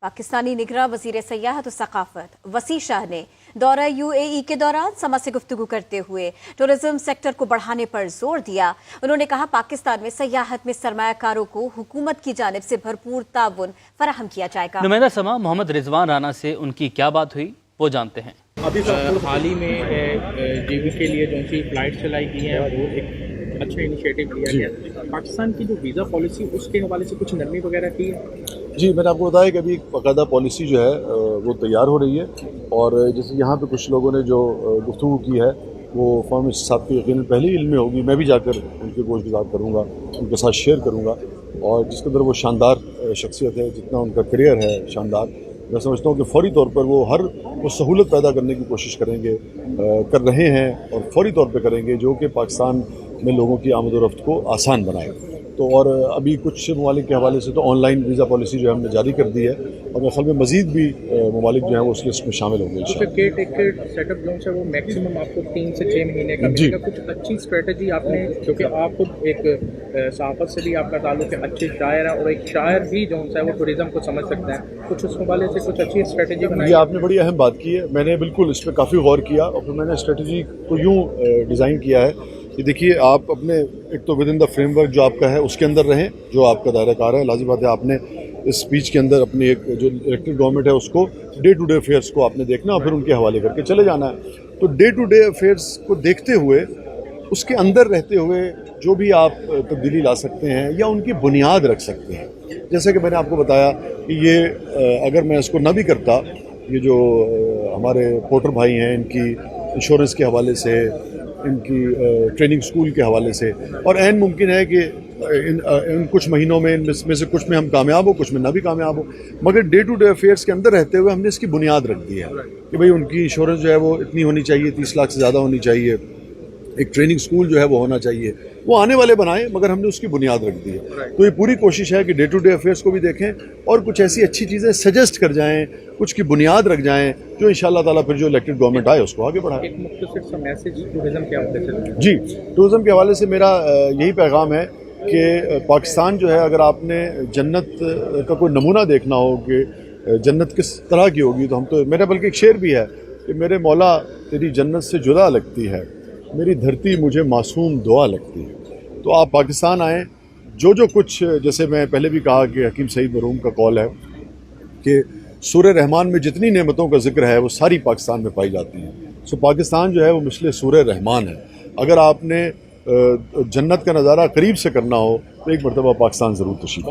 पाकिस्तानी निगरां वज़ीर सयाहत और सकाफत वसी शाह ने दौरा यूएई के दौरान समा से गुफ्तगू करते हुए टूरिज्म सेक्टर को बढ़ाने पर जोर दिया। उन्होंने कहा पाकिस्तान में सयाहत में सरमायाकारों को हुकूमत की जानिब से भरपूर ताउन फराहम किया जाएगा। नुमाइंदा समा मोहम्मद रिजवान राना से उनकी क्या बात हुई वो जानते हैं। हाल ही में जेबी के लिए जो सी फ्लाइट चलाई गई हैं वो एक अच्छा इनिशिएटिव लिया गया। पाकिस्तान की जो वीज़ा पॉलिसी उसके हवाले से कुछ नरमी वगैरह की है? जी, मैंने आपको बताया कि अभी बाकायदा पॉलिसी जो है वो तैयार हो रही है और जैसे यहाँ पे कुछ लोगों ने जो गुफ्तगू की है वो फॉर्म साहब की यकीनन पहले ही इल्म में होगी। मैं भी जाकर उनके गोशगुजार करूँगा, उनके साथ शेयर करूँगा और जिसके अंदर वो शानदार शख्सियत है, जितना उनका करियर है शानदार, मैं समझता हूँ कि फौरी तौर पर वो हर वो सहूलत पैदा करने की कोशिश करेंगे, कर रहे हैं और फौरी तौर पर करेंगे जो कि पाकिस्तान में लोगों की आमद व रफ्त को आसान बनाए। तो और अभी कुछ ममालिक के हवाले से तो ऑनलाइन वीज़ा पॉलिसी जो है हमने जारी कर दी है और मेरे ख्याल में मज़ीद भी ममालिक जो हैं वो उस लिस्ट में शामिल होंगे। सेटअप लोन से वो मैक्सिमम आपको 3 से 6 महीने का मिलेगा। कुछ अच्छी स्ट्रेटजी आपने, क्योंकि आप खुद एक सहाफ़त से भी आपका ताल्लुक है, अच्छे शायर हैं और एक शायर भी जो है वो टूरिज़्म को समझ सकता है, कुछ उस हवाले से कुछ अच्छी स्ट्रेटजी बनाई? जी, आपने बड़ी अहम बात की है। मैंने बिल्कुल इस पर काफ़ी गौर किया और फिर मैंने स्ट्रेटजी को यूँ डिज़ाइन किया है कि देखिए, आप अपने एक तो विद इन द फ्रेमवर्क जो आपका है उसके अंदर रहें, जो आपका दायरा कार है। लाज़िम बात है आपने इस स्पीच के अंदर अपनी एक जो इलेक्टेड गवर्नमेंट है उसको डे टू डे अफेयर्स को आपने देखना और फिर उनके हवाले करके चले जाना है। तो डे टू डे अफेयर्स को देखते हुए उसके अंदर रहते हुए जो भी आप तब्दीली ला सकते हैं या उनकी बुनियाद रख सकते हैं। जैसे कि मैंने आपको बताया कि ये अगर मैं इसको ना भी करता, ये जो हमारे पोर्टर भाई हैं इनकी इंश्योरेंस के हवाले से, इनकी ट्रेनिंग स्कूल के हवाले से, और ऐन मुमकिन है कि इन कुछ महीनों में इनमें से कुछ में हम कामयाब हो, कुछ में ना भी कामयाब हो, मगर डे टू डे अफेयर्स के अंदर रहते हुए हमने इसकी बुनियाद रख दी है कि भाई उनकी इंश्योरेंस जो है वो इतनी होनी चाहिए, 30 लाख से ज़्यादा होनी चाहिए, एक ट्रेनिंग स्कूल जो है वो होना चाहिए। वो आने वाले बनाएं मगर हमने उसकी बुनियाद रख दी है। तो ये पूरी कोशिश है कि डे टू डे अफेयर्स को भी देखें और कुछ ऐसी अच्छी चीज़ें सजेस्ट कर जाएं, कुछ की बुनियाद रख जाएं जो इंशाअल्लाह ताला फिर जो इलेक्टेड गवर्नमेंट आए उसको आगे बढ़ाएं। एक मुख्तसर सा मैसेज टूरिज़्म के हवाले से? जी, टूरिज़्म के हवाले से मेरा यही पैगाम है कि पाकिस्तान जो है, अगर आपने जन्नत का कोई नमूना देखना हो कि जन्नत किस तरह की होगी, तो हम तो, मेरा बल्कि एक शेर भी है कि मेरे मौला तेरी जन्नत से जुदा लगती है, मेरी धरती मुझे मासूम दुआ लगती है। तो आप पाकिस्तान आएँ, जो कुछ, जैसे मैं पहले भी कहा कि हकीम सईद मरहूम का कौल है कि सूरह रहमान में जितनी नेमतों का जिक्र है वो सारी पाकिस्तान में पाई जाती हैं। सो पाकिस्तान जो है वो मिसले सूरह रहमान है। अगर आपने जन्नत का नज़ारा करीब से करना हो तो एक मरतबा पाकिस्तान ज़रूर तशरीफ़